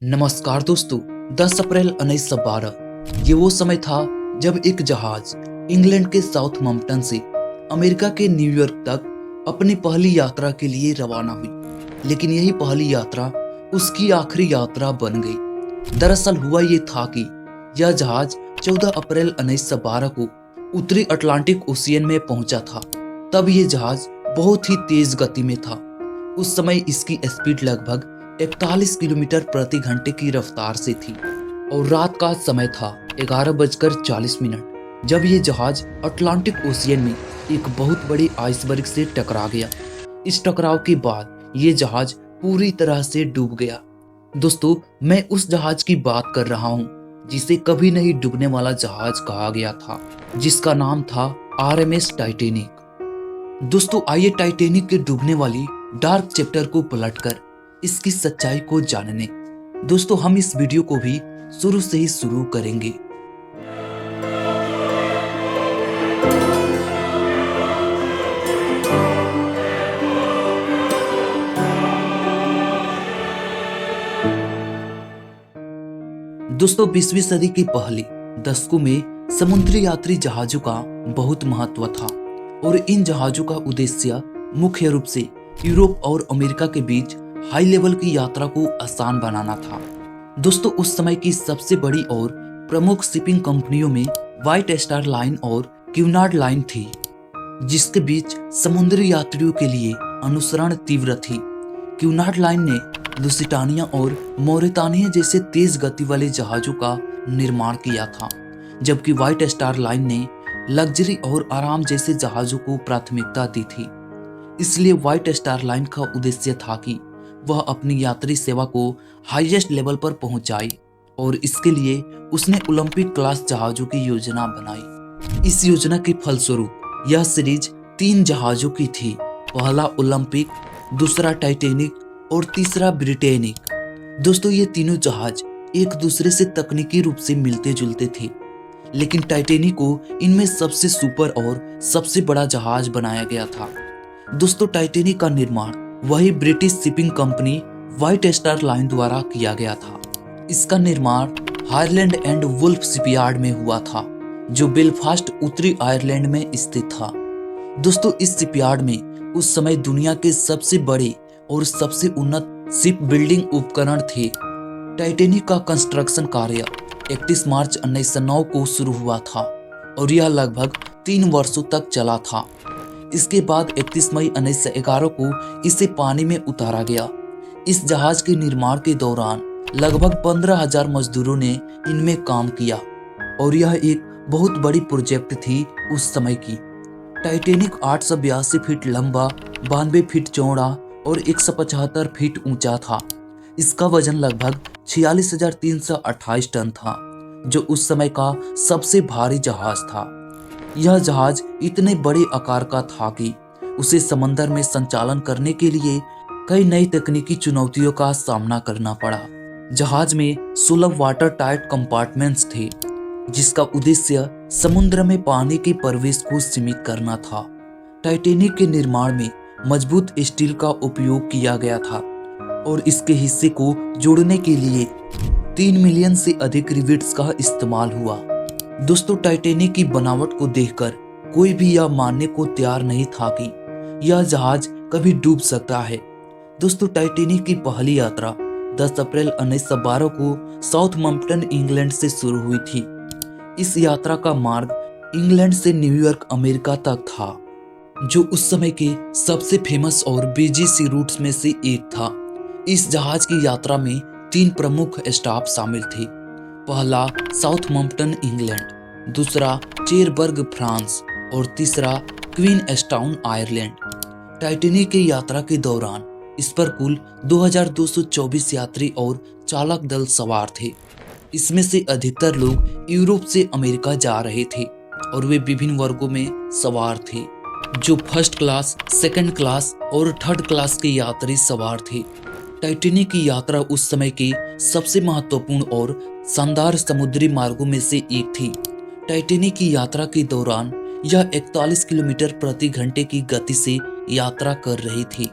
नमस्कार दोस्तों। 10 अप्रैल 1912 ये वो समय था जब एक जहाज इंग्लैंड के साउथम्पटन से अमेरिका के न्यूयॉर्क तक अपनी पहली यात्रा के लिए रवाना हुई। लेकिन यही पहली यात्रा उसकी आखिरी यात्रा बन गई। दरअसल हुआ ये था कि यह जहाज 14 अप्रैल 1912 को उत्तरी अटलांटिक ओशियन में पहुंचा था। तब ये जहाज बहुत ही तेज गति में था। उस समय इसकी स्पीड लगभग 41 किलोमीटर प्रति घंटे की रफ्तार से थी और रात का समय था 11:40 जब ये जहाज अटलांटिक ओशियन में एक बहुत बड़ी आइसबर्ग से टकरा गया। इस टकराव के बाद ये जहाज पूरी तरह से डूब गया। दोस्तों, मैं उस जहाज की बात कर रहा हूँ जिसे कभी नहीं डूबने वाला जहाज कहा गया था, जिसका नाम था आरएमएस टाइटैनिक। दोस्तों, आइए टाइटैनिक के डूबने वाली डार्क चैप्टर को पलटकर इसकी सच्चाई को जानने। दोस्तों, हम इस वीडियो को भी शुरू से ही शुरू करेंगे। दोस्तों, 20वीं सदी के पहले दशकों में समुद्री यात्री जहाजों का बहुत महत्व था और इन जहाजों का उद्देश्य मुख्य रूप से यूरोप और अमेरिका के बीच हाई लेवल की यात्रा को आसान बनाना था। दोस्तों, उस समय की सबसे बड़ी और प्रमुख शिपिंग कंपनियों में व्हाइट स्टार लाइन और क्यूनार्ड लाइन थी, जिसके बीच समुद्री यात्रियों के लिए अनुसरण तीव्र थी। क्यूनार्ड लाइन ने लुसिटानिया और मॉरिटानिया जैसे तेज गति वाले जहाजों का निर्माण किया था, जबकि व्हाइट स्टार लाइन ने लग्जरी और आराम जैसे जहाजों को प्राथमिकता दी थी। इसलिए व्हाइट स्टार लाइन का उद्देश्य था कि वह अपनी यात्री सेवा को हाईएस्ट लेवल पर पहुंचाई और इसके लिए उसने ओलंपिक क्लास जहाजों की योजना बनाई। इस योजना के फलस्वरूप यह सीरीज 3 जहाजों की थी। पहला ओलंपिक, दूसरा टाइटैनिक और तीसरा ब्रिटेनिक। दोस्तों, ये तीनों जहाज एक दूसरे से तकनीकी रूप से मिलते जुलते थे, लेकिन टाइटैनिक को इनमें सबसे सुपर और सबसे बड़ा जहाज बनाया गया था। दोस्तों, टाइटैनिक का निर्माण वही British shipping company white star line द्वारा किया गया था। इसका निर्माण हायरलैंड एंड वुल्फ शिपयार्ड में हुआ था, जो बेलफास्ट उत्तरी आयरलैंड में स्थित था। दोस्तों, इस शिपयार्ड में उस समय दुनिया के सबसे बड़े और सबसे उन्नत शिप बिल्डिंग उपकरण थे। टाइटैनिक का कंस्ट्रक्शन कार्य 31 मार्च 1909 को शुरू हुआ था और यह लगभग 3 वर्षों तक चला था। इसके बाद 31 मई 1911 को इसे पानी में उतारा गया। इस जहाज के निर्माण के दौरान लगभग 15,000 मजदूरों ने इनमें काम किया और यह एक बहुत बड़ी प्रोजेक्ट थी उस समय की। टाइटैनिक 882 फीट लंबा, 92 फीट चौड़ा और 175 फीट ऊंचा था। इसका वजन लगभग 46,328 टन था, जो उस समय का सबसे भारी जहाज था। यह जहाज इतने बड़े आकार का था कि उसे समंदर में संचालन करने के लिए कई नई तकनीकी चुनौतियों का सामना करना पड़ा। जहाज में 16 वाटर टाइट कंपार्टमेंट्स थे, जिसका उद्देश्य समुद्र में पानी के प्रवेश को सीमित करना था। टाइटैनिक के निर्माण में मजबूत स्टील का उपयोग किया गया था और इसके हिस्से को जोड़ने के लिए 3 मिलियन से अधिक रिवेट्स का इस्तेमाल हुआ। दोस्तों, टाइटैनिक की बनावट को देखकर कोई भी यह मानने को तैयार नहीं था कि यह जहाज कभी डूब सकता है। दोस्तों, टाइटैनिक की पहली यात्रा 10 अप्रैल 1912 को साउथम्पटन इंग्लैंड से शुरू हुई थी। इस यात्रा का मार्ग इंग्लैंड से न्यूयॉर्क अमेरिका तक था, जो उस समय के सबसे फेमस और बिजी सी रूट्स में से एक था। इस जहाज की यात्रा में 3 प्रमुख स्टॉप शामिल थे। पहला साउथम्पटन इंग्लैंड, दूसरा चेरबर्ग फ्रांस और तीसरा क्वीनस्टाउन आयरलैंड। टाइटैनिक की यात्रा के दौरान इस पर कुल 2224 यात्री और चालक दल सवार थे। इसमें से अधिकतर लोग यूरोप से अमेरिका जा रहे थे और वे विभिन्न वर्गों में सवार थे, जो फर्स्ट क्लास, सेकंड क्लास और थर्ड क्लास के यात्री सवार थे। टाइटैनिक की यात्रा उस समय के सबसे महत्वपूर्ण और शानदार समुद्री मार्गों में से एक थी। टाइटैनिक की यात्रा के दौरान यह 41 किलोमीटर प्रति घंटे की गति से यात्रा कर रही थी,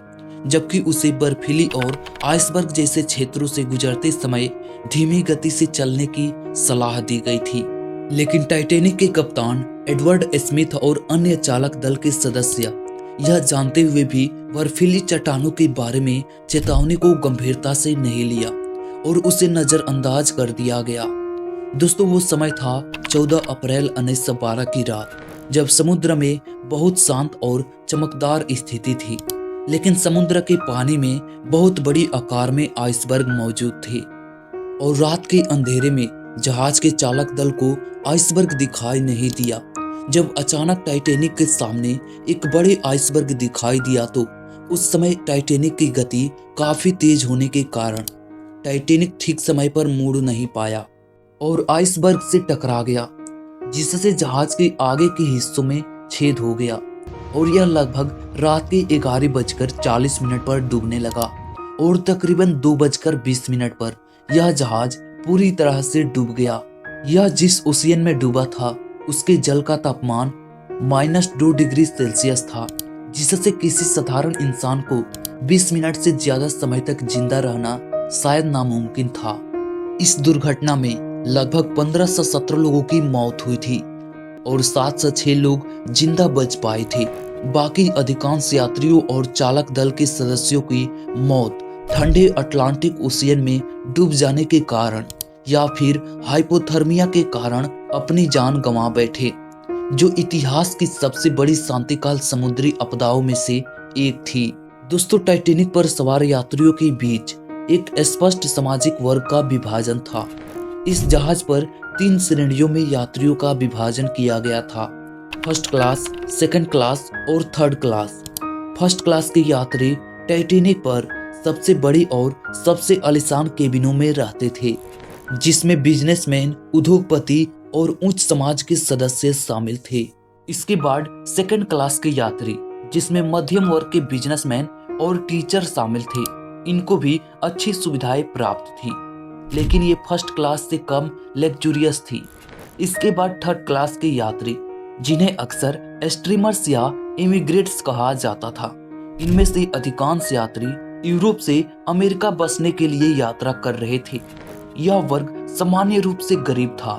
जबकि उसे बर्फीली और आइसबर्ग जैसे क्षेत्रों से गुजरते समय धीमी गति से चलने की सलाह दी गई थी। लेकिन टाइटैनिक के कप्तान एडवर्ड स्मिथ और अन्य चालक दल के सदस्य यह जानते हुए भी बर्फीली चट्टानों के बारे में चेतावनी को गंभीरता से नहीं लिया और उसे नजरअंदाज कर दिया गया। दोस्तों, वो समय था 14 अप्रैल 1912 की रात, जब समुद्र में बहुत शांत और चमकदार स्थिति थी, लेकिन समुद्र के पानी में बहुत बड़ी आकार में आइसबर्ग मौजूद थे और रात के अंधेरे में जहाज के चालक दल को आइसबर्ग दिखाई नहीं दिया। जब अचानक टाइटैनिक के सामने एक बड़े आइसबर्ग दिखाई दिया तो उस समय टाइटैनिक की गति काफी तेज होने के कारण टाइटैनिक ठीक समय पर मुड़ नहीं पाया और आइसबर्ग से टकरा गया, जिससे जहाज के आगे के हिस्सों में छेद हो गया और यह लगभग रात के 11:40 पर डूबने लगा और तकरीबन 2:20 पर यह जहाज पूरी तरह से डूब गया। यह जिस ओशियन में डूबा था उसके जल का तापमान -2 डिग्री सेल्सियस था, जिससे किसी साधारण इंसान को 20 मिनट से ज्यादा समय तक जिंदा रहना शायद नामुमकिन था। इस दुर्घटना में लगभग 15 से 17 लोगों की मौत हुई थी और 7 से 6 लोग जिंदा बच पाए थे। बाकी अधिकांश यात्रियों और चालक दल के सदस्यों की मौत ठंडे अटलांटिक ओशियन में डूब जाने के कारण या फिर हाइपोथर्मिया के कारण अपनी जान गंवा बैठे, जो इतिहास की सबसे बड़ी शांतिकाल समुद्री आपदाओं में से एक थी। दोस्तों, टाइटैनिक पर सवार यात्रियों के बीच एक स्पष्ट सामाजिक वर्ग का विभाजन था। इस जहाज पर 3 श्रेणियों में यात्रियों का विभाजन किया गया था: फर्स्ट क्लास, सेकंड क्लास और थर्ड क्लास। फर्स्ट क्लास के यात्री टाइटैनिक पर सबसे बड़ी और सबसे आलीशान केबिनों में रहते थे, जिसमें बिजनेसमैन, उद्योगपति और उच्च समाज के सदस्य शामिल थे। इसके बाद सेकंड क्लास के यात्री, जिसमें मध्यम वर्ग के बिजनेसमैन और टीचर शामिल थे, इनको भी अच्छी सुविधाएं प्राप्त थी, लेकिन ये फर्स्ट क्लास से कम लग्जूरियस थी। इसके बाद थर्ड क्लास के यात्री, जिन्हें अक्सर स्ट्रीमर्स या इमिग्रेट्स कहा जाता था, इनमें से अधिकांश यात्री यूरोप से अमेरिका बसने के लिए यात्रा कर रहे थे। यह वर्ग सामान्य रूप से गरीब था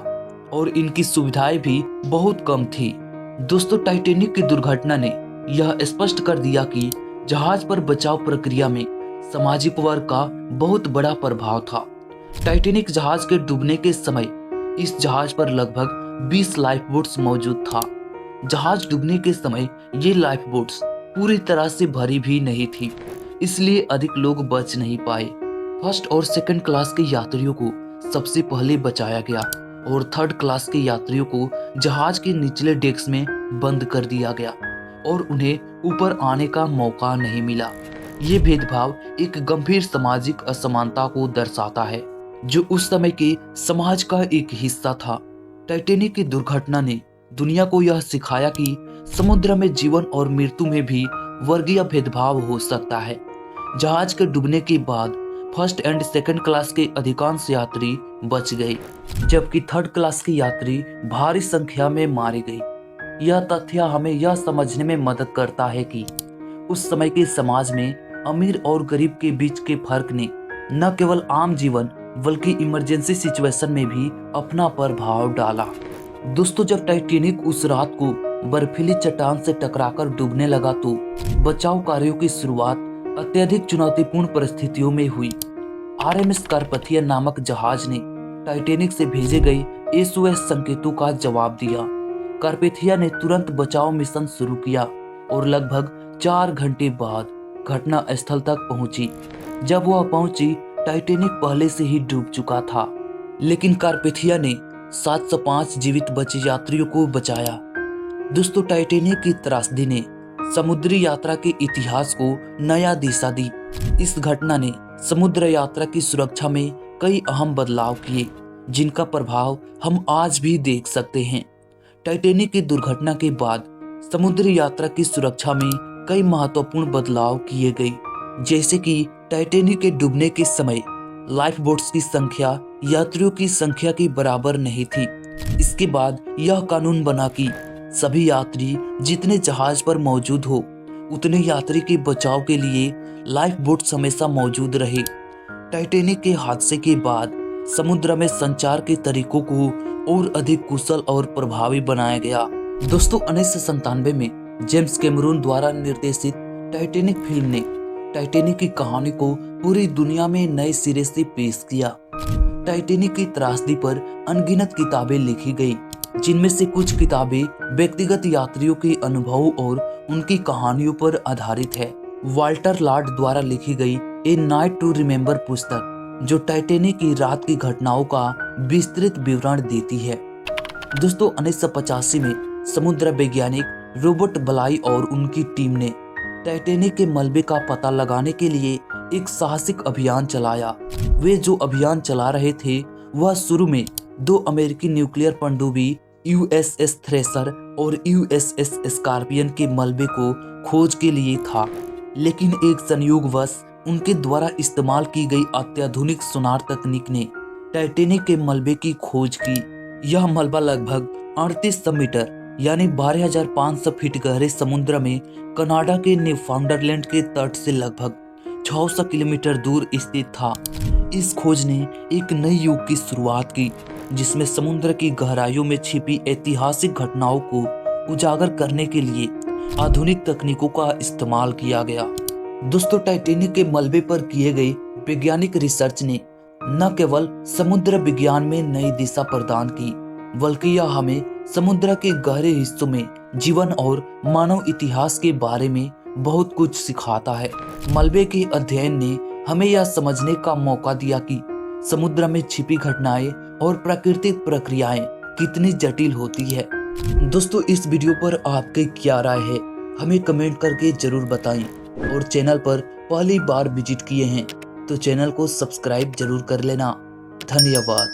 और इनकी सुविधाएं भी बहुत कम थी। दोस्तों, टाइटैनिक की दुर्घटना ने यह स्पष्ट कर दिया कि जहाज पर बचाव प्रक्रिया में सामाजिक वर्ग का बहुत बड़ा प्रभाव था। टाइटैनिक जहाज के डूबने के समय इस जहाज पर लगभग 20 लाइफ बोट्स मौजूद था। जहाज डूबने के समय ये लाइफ बोट्स पूरी तरह से भरी भी नहीं थी, इसलिए अधिक लोग बच नहीं पाए। फर्स्ट और सेकंड क्लास के यात्रियों को सबसे पहले बचाया गया और थर्ड क्लास के यात्रियों को जहाज के निचले डेक्स में बंद कर दिया गया और उन्हें ऊपर आने का मौका नहीं मिला। ये भेदभाव एक गंभीर सामाजिक असमानता को दर्शाता है, जो उस समय के समाज का एक हिस्सा था। टाइटैनिक की दुर्घटना ने दुनिया को यह सिखाया कि समुद्र में जीवन और मृत्यु में भी वर्गीय भेदभाव हो सकता है। जहाज के डूबने के बाद फर्स्ट एंड सेकंड क्लास के अधिकांश यात्री बच गए, जबकि थर्ड क्लास के यात्री भारी संख्या में मारे गए। यह तथ्य हमें यह समझने में मदद करता है कि उस समय के समाज में अमीर और गरीब के बीच के फर्क ने न केवल आम जीवन बल्कि इमरजेंसी सिचुएशन में भी अपना प्रभाव डाला। दोस्तों, जब टाइटैनिक उस रात को बर्फीली चट्टान से टकराकर डूबने लगा तो बचाव कार्यों की शुरुआत अत्यधिक चुनौतीपूर्ण परिस्थितियों में हुई। आरएमएस कारपथिया नामक जहाज ने टाइटैनिक से भेजे गए एसओएस संकेतों का जवाब दिया। कारपेथिया ने तुरंत बचाव मिशन शुरू किया और लगभग 4 घंटे बाद घटना स्थल तक पहुंची। जब वह पहुंची, टाइटैनिक पहले से ही डूब चुका था, लेकिन कारपेथिया ने 705 जीवित बचे यात्रियों को बचाया। दोस्तों, टाइटैनिक की त्रासदी ने समुद्री यात्रा के इतिहास को नया दिशा दी। इस घटना ने समुद्र यात्रा की सुरक्षा में कई अहम बदलाव किए, जिनका प्रभाव हम आज भी देख सकते हैं। टाइटैनिक की दुर्घटना के बाद समुद्री यात्रा की सुरक्षा में कई महत्वपूर्ण बदलाव किए गए, जैसे कि टाइटैनिक के डूबने के समय लाइफ बोट्स की संख्या यात्रियों की संख्या के बराबर नहीं थी। इसके बाद यह कानून बना कि सभी यात्री जितने जहाज पर मौजूद हो उतने यात्री के बचाव के लिए लाइफ बोट्स हमेशा मौजूद रहे। टाइटैनिक के हादसे के बाद समुद्र में संचार के तरीकों को और अधिक कुशल और प्रभावी बनाया गया। दोस्तों 1997 में जेम्स कैमरून द्वारा निर्देशित टाइटैनिक फिल्म ने टाइटैनिक की कहानी को पूरी दुनिया में नए सिरे से पेश किया। टाइटैनिक की त्रासदी पर अनगिनत किताबें लिखी गई, जिनमें से कुछ किताबें व्यक्तिगत यात्रियों के अनुभवों और उनकी कहानियों पर आधारित है। वाल्टर लॉर्ड द्वारा लिखी गई ए नाइट टू रिमेम्बर पुस्तक, जो टाइटैनिक की रात की घटनाओं का विस्तृत विवरण देती है। दोस्तों 1985 में समुद्र वैज्ञानिक रॉबर्ट बलाई और उनकी टीम ने टाइटैनिक के मलबे का पता लगाने के लिए एक साहसिक अभियान चलाया। वे जो अभियान चला रहे थे वह शुरू में 2 अमेरिकी न्यूक्लियर पनडुब्बी यूएसएस थ्रेसर और यूएसएस स्कॉर्पियन के मलबे को खोज के लिए था, लेकिन एक संयोगवश उनके द्वारा इस्तेमाल की गई अत्याधुनिक सोनार तकनीक ने टाइटैनिक के मलबे की खोज की। यह मलबा लगभग 3800 मीटर यानी 12,500 फीट गहरे समुद्र में कनाडा के न्यूफाउंडलैंड के तट से लगभग 600 किलोमीटर दूर स्थित था। इस खोज ने एक नई युग की शुरुआत की, जिसमें समुद्र की गहराइयों में छिपी ऐतिहासिक घटनाओं को उजागर करने के लिए आधुनिक तकनीकों का इस्तेमाल किया गया। दोस्तों टाइटैनिक के मलबे पर किए गए वैज्ञानिक रिसर्च ने न केवल समुद्र विज्ञान में नई दिशा प्रदान की, बल्कि यह हमें समुद्र के गहरे हिस्सों में जीवन और मानव इतिहास के बारे में बहुत कुछ सिखाता है। मलबे के अध्ययन ने हमें यह समझने का मौका दिया कि समुद्र में छिपी घटनाएं और प्राकृतिक प्रक्रियाएं कितनी जटिल होती है। दोस्तों इस वीडियो पर आपके क्या राय है, हमें कमेंट करके जरूर बताएं। और चैनल पर पहली बार विजिट किए हैं तो चैनल को सब्सक्राइब जरूर कर लेना। धन्यवाद।